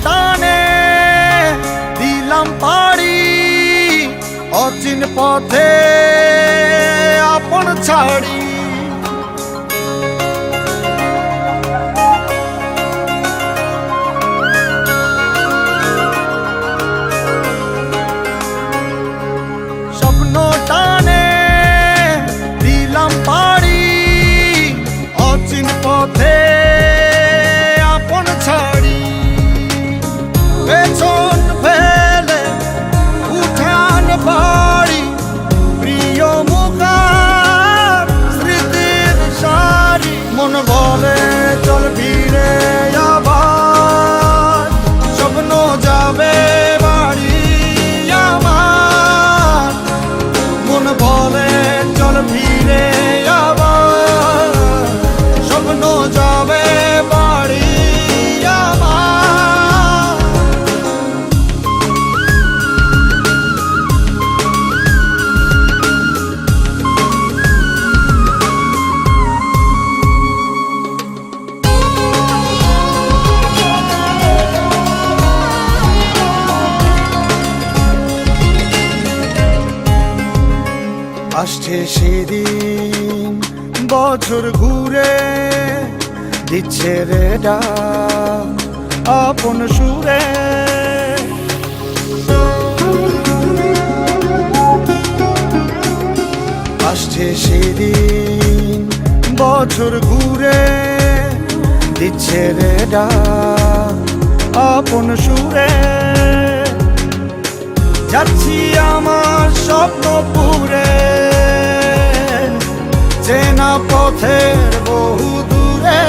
টানে দিলাম পাড়ি অচিন পথে আপন ছাড়ি। স্বপ্ন টানে দিলাম পাড়ি অচিন পথে আপন ছাড়ি। পেছন ফেলে উঠান বাড়ি প্রিয় মুখার স্মৃতির সারি। মন বলে চল ফিরে আবার স্বপ্ন যাবে বাড়ি আমার। মন বলে চল ফিরে আবার স্বপ্ন যাবে বাড়ি আমার। আসছে সেদিন বছর ঘুরে দিচ্ছে রে ডাক আপন সুরে। আসছে সেদিন বছর ঘুরে দিচ্ছে রে ডাক আপন সুরে। যাচ্ছি আমার স্বপ্ন পুরে চেনা পথের বহু দূরে।